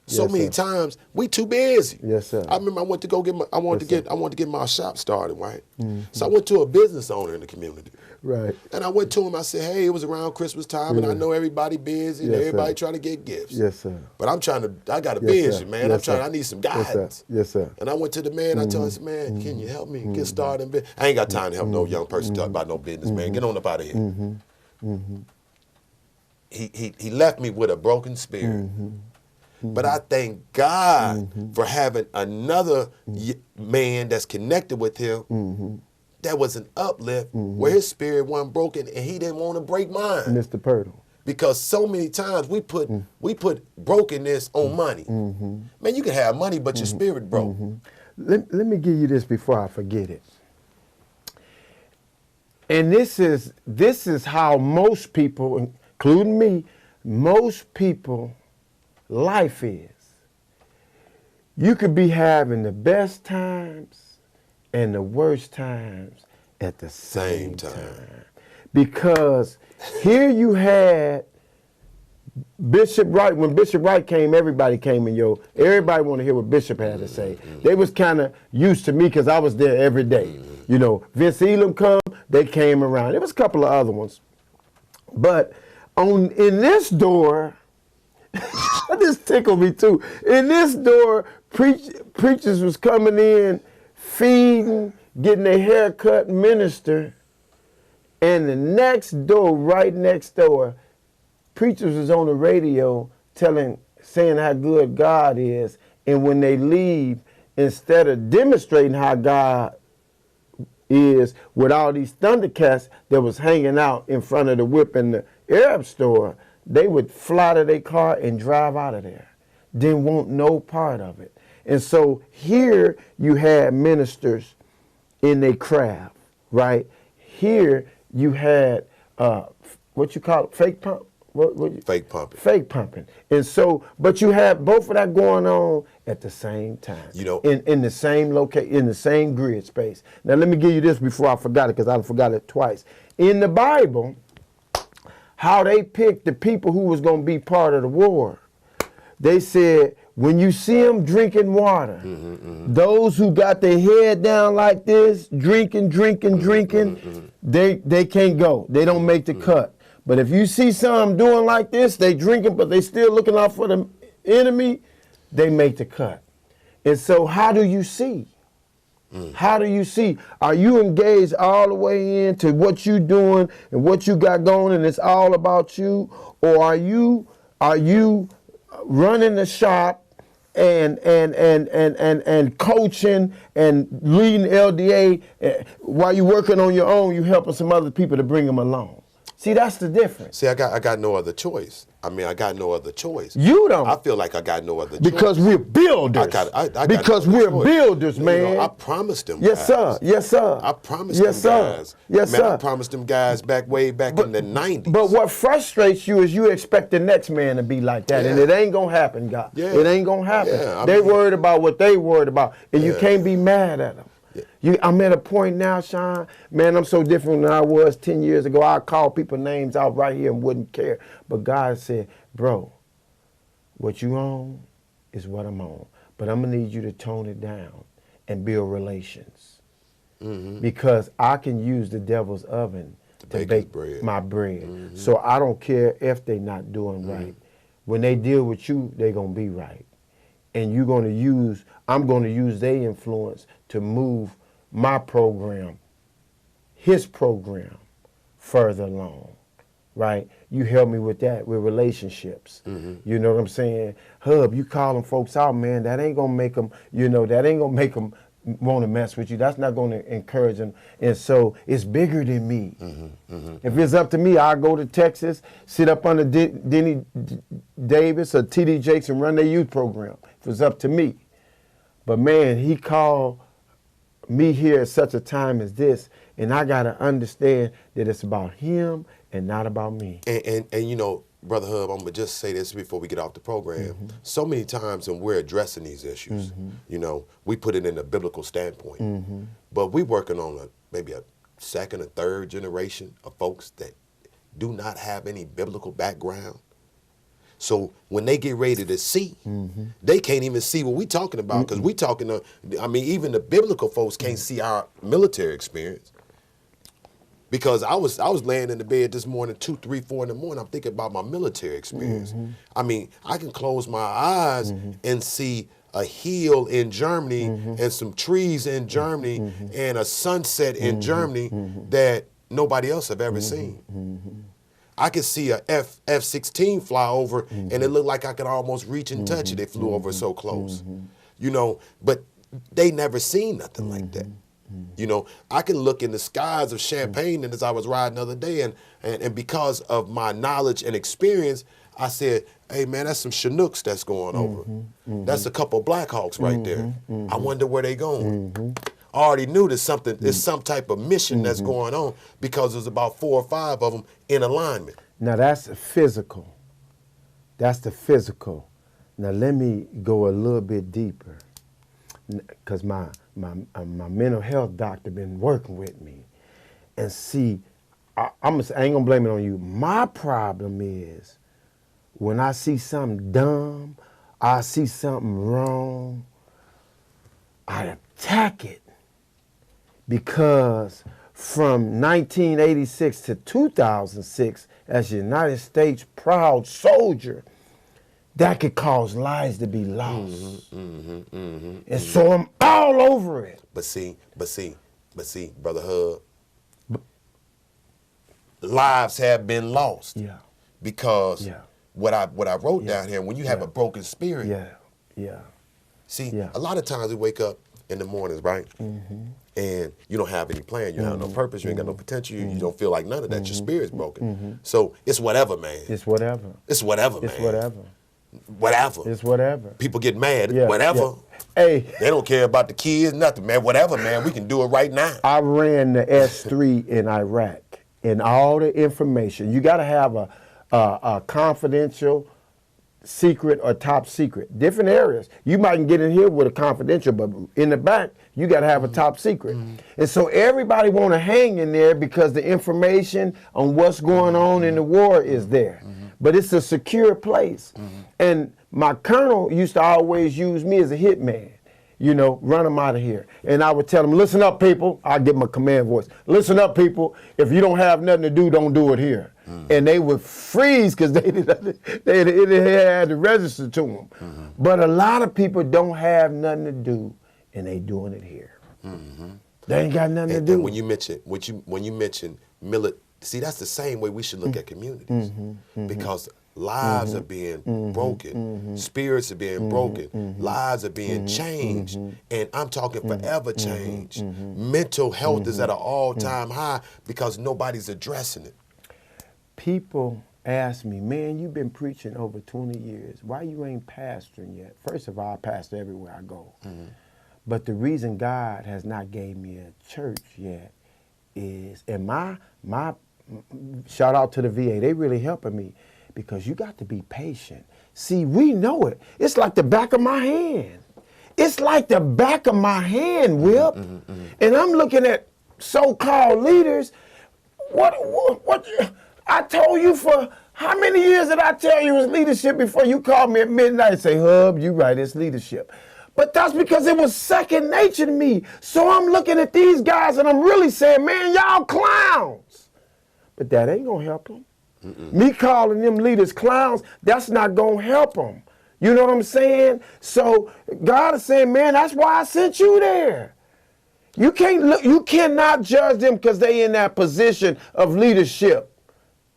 So many times we too busy. Yes, sir. I remember I went to go get I wanted to get my shop started, right? So I went to a business owner in the community. Right. And I went to him, I said, hey, it was around Christmas time, and I know everybody busy, and everybody trying to get gifts. Yes, sir. But I got a vision, man. I need some guidance. Yes, sir. And I went to the man, I told him, man, can you help me get started in business? I ain't got time to help no young person talk about no business, man. Get on up out of here. He left me with a broken spirit. But I thank God for having another man that's connected with him that was an uplift where his spirit wasn't broken and he didn't want to break mine. Mr. Purtle. Because so many times we put brokenness on money. Man, you can have money, but your spirit broke. Let me give you this before I forget it. And this is how most people, including me, most people life is. You could be having the best times and the worst times at the same time. Because here you had Bishop Wright. When Bishop Wright came, everybody came and everybody wanted to hear what Bishop had to say. They was kind of used to me because I was there every day. You know, Vince Elam come, they came around. There was a couple of other ones. But in this door, this tickled me too. In this door, preachers was coming in, feeding, getting their hair cut, minister. And the next door, right next door, preachers was on the radio saying how good God is. And when they leave, instead of demonstrating how God is with all these Thundercats that was hanging out in front of the whip in the Arab store, they would fly to their car and drive out of there. Didn't want no part of it. And so here you had ministers in their craft, right? Here you had, what you call it, fake pump? Fake pumping. Fake pumping. And so, but you had both of that going on at the same time. You know, in the same location, in the same grid space. Now let me give you this before I forgot it, because I forgot it twice. In the Bible, how they picked the people who was going to be part of the war. They said, when you see them drinking water, those who got their head down like this, drinking, they can't go. They don't make the cut. But if you see some doing like this, they drinking, but they still looking out for the enemy, they make the cut. And so how do you see? How do you see? Are you engaged all the way into what you doing and what you got going and it's all about you? Or are you running the shop and coaching and leading LDA, while you're working on your own, you helping some other people to bring them along. See, that's the difference. See, I got no other choice. I mean, I got no other choice. You don't. I feel like I got no other choice. Because we're builders. Because we're builders, man. You know, I promised them yes, guys. sir. Yes, sir. I promised yes, them sir. guys. Yes, man, sir. I promised them guys way back in the 90s. But what frustrates you is you expect the next man to be like that, and it ain't going to happen, God. Yeah. It ain't going to happen. Yeah, they worried about what they worried about, and you can't be mad at them. I'm at a point now, Sean, man, I'm so different than I was 10 years ago. I call people names out right here and wouldn't care. But God said, bro, what you own is what I'm on. But I'm going to need you to tone it down and build relations. Because I can use the devil's oven to bake my bread. So I don't care if they're not doing right. When they deal with you, they're going to be right. And I'm going to use their influence to move my program, his program, further along, right? You help me with that, with relationships. You know what I'm saying? Hub, you calling folks out, man, that ain't going to make them, that ain't going to make them want to mess with you. That's not going to encourage them. And so it's bigger than me. If it's up to me, I'll go to Texas, sit up under Denny Davis or T.D. Jakes and run their youth program. If it's up to me. But man, he called me here at such a time as this, and I got to understand that it's about him and not about me. And you know, Brother Hub, I'm going to just say this before we get off the program. So many times when we're addressing these issues, you know, we put it in a biblical standpoint. But we're working on maybe a second or third generation of folks that do not have any biblical background. So when they get ready to see, they can't even see what we're talking about, because we talking, I mean, even the biblical folks can't see our military experience. Because I was laying in the bed this morning, 2, 3, 4 in the morning, I'm thinking about my military experience. I mean, I can close my eyes and see a hill in Germany and some trees in Germany and a sunset in Germany that nobody else have ever seen. I could see a F-16 fly over and it looked like I could almost reach and touch it. It flew over so close. You know, but they never seen nothing like that. You know, I can look in the skies of Champaign, and as I was riding the other day, and because of my knowledge and experience, I said, hey man, that's some Chinooks that's going over. That's a couple Black Hawks right there. I wonder where they going. I already knew there's some type of mission that's going on, because there's about 4 or 5 of them in alignment. Now that's physical. That's the physical. Now let me go a little bit deeper, because my mental health doctor been working with me, and see, I ain't gonna blame it on you. My problem is when I see something dumb, I see something wrong, I attack it. Because from 1986 to 2006, as a United States proud soldier, that could cause lives to be lost. And so I'm all over it. But see, Brother Hub, lives have been lost. Yeah. Because what I wrote down here, when you have a broken spirit. See, a lot of times we wake up in the mornings, right? And you don't have any plan, you have no purpose, you ain't got no potential, you don't feel like none of that, your spirit's broken. So it's whatever, man. It's whatever. It's whatever, man. It's whatever. Whatever. It's whatever. People get mad, whatever. Hey. They don't care about the kids, nothing, man. Whatever, man, we can do it right now. I ran the S3 in Iraq, and all the information, you gotta have a confidential, secret, or top secret. Different areas. You might get in here with a confidential, but in the back, you got to have a top secret. And so everybody want to hang in there because the information on what's going on in the war is there. But it's a secure place. And my colonel used to always use me as a hitman. You know, run them out of here. And I would tell them, listen up, people. I'd give them a command voice. Listen up, people. If you don't have nothing to do, don't do it here. And they would freeze because it had to register to them. But a lot of people don't have nothing to do, and they doing it here. They ain't got nothing to do. And when you mention see, that's the same way we should look at communities. Because lives are being broken, spirits are being broken, lives are being changed, and I'm talking forever change. Mental health is at an all-time high because nobody's addressing it. People ask me, man, you've been preaching over 20 years. Why you ain't pastoring yet? First of all, I pastor everywhere I go. But the reason God has not gave me a church yet is, and my shout out to the VA, they really helping me, because you got to be patient. See, we know it. It's like the back of my hand. It's like the back of my hand, Whip. And I'm looking at so-called leaders. What I told you for how many years did I tell you it was leadership before you called me at midnight and say, Hub, you right, it's leadership. But that's because it was second nature to me. So I'm looking at these guys and I'm really saying, man, y'all clowns. But that ain't gonna help them. Me calling them leaders clowns, that's not gonna help them. You know what I'm saying? So God is saying, man, that's why I sent you there. You cannot judge them because they in that position of leadership.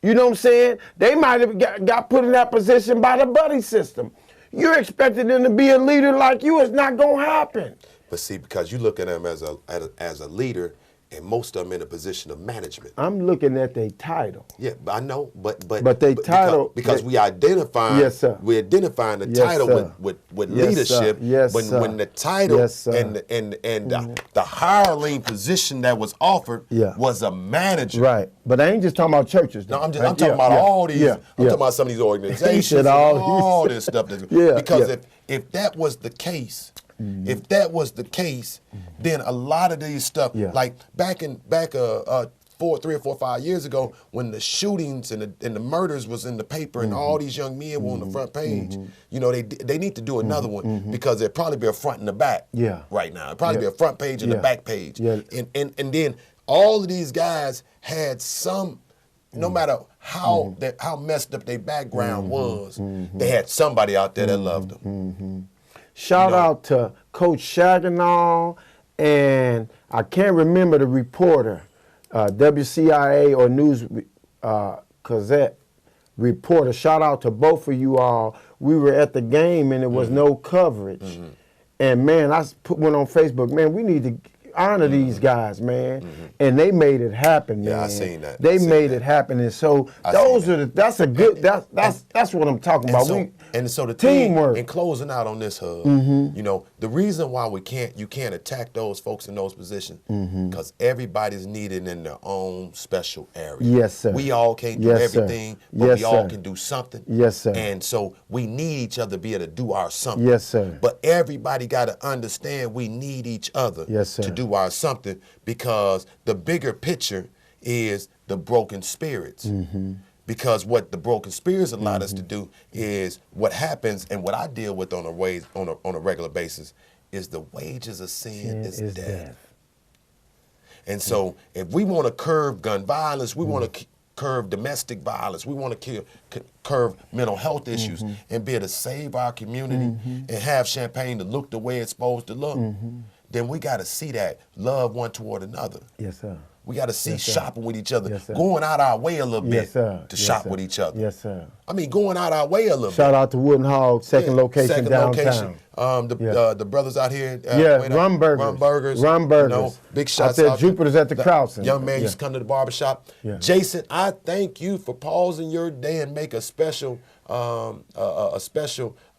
You know what I'm saying? They might have got put in that position by the buddy system. You're expecting them to be a leader like you. It's not going to happen. But see, because you look at them as a leader, and most of them in a position of management. I'm looking at their title. Yeah, I know, but they title because we identify. Yes, sir. We're identifying the title with yes, leadership. Sir. Yes, when the title yes, and the hireling position that was offered was a manager. Right, but I ain't just talking about churches. No, I'm talking about all these. I'm talking about some of these organizations, and all this stuff. Because if that was the case. If that was the case, then a lot of these stuff, like back 3 or 4, 5 years ago, when the shootings and the murders was in the paper and all these young men were on the front page, you know, they need to do another one because there'd probably be a front and a back right now. It'd probably be a front page and a back page. And then all of these guys had some, no matter how messed up their background was, they had somebody out there that loved them. Shout out to Coach Shaganall, and I can't remember the reporter, WCIA or News Gazette reporter. Shout out to both of you all. We were at the game and there was no coverage. And man, I went on Facebook, man, we need to honor these guys, man. And they made it happen, man. Yeah, I seen that. They made it happen. And so that's what I'm talking about. So the teamwork. And closing out on this, Hub, you know, the reason why you can't attack those folks in those positions, because everybody's needed in their own special area. Yes, sir. We all can't do everything, but we all can do something. Yes, sir. And so we need each other to be able to do our something. Yes, sir. But everybody got to understand we need each other to do our something, because the bigger picture is the broken spirits. Because what the broken spirits allowed us to do is what happens, and what I deal with on a regular basis is the wages of sin is death. And so if we want to curb gun violence, we want to curb domestic violence, we want to curb mental health issues and be able to save our community and have Champaign to look the way it's supposed to look, then we got to see that love one toward another. Yes, sir. We got to see shopping with each other, going out our way a little bit to shop with each other. Yes, sir. I mean, going out our way a little bit. Shout out to Wooden Hog, second location downtown. The brothers out here. Rum Burgers. You know, big shots out. Jupiter's at the Krausen. Young man used to come to the barbershop. Jason, I thank you for pausing your day and make a special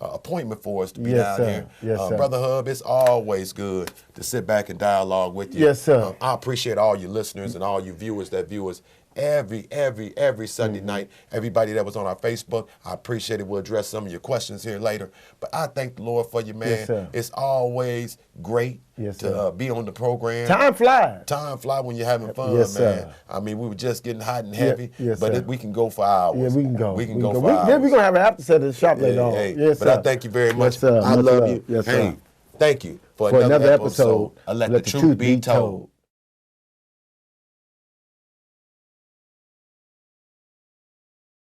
appointment for us to be down here. Yes, sir. Brother Hub, it's always good to sit back and dialogue with you. Yes, sir. I appreciate all your listeners and all you viewers that view us every Sunday night. Everybody that was on our Facebook, I appreciate it. We'll address some of your questions here later. But I thank the Lord for you, man. Yes, sir. It's always great to be on the program. Time flies. Time flies when you're having fun, yes, man. Sir. I mean, we were just getting hot and heavy, but we can go for hours. Yeah, we can go. We can go for hours. We're going to have an after set at the shop later on. Yes, but I thank you very much. Yes, sir. I love you. Yes, hey, sir. Thank you for another episode of Let the Truth Be Told.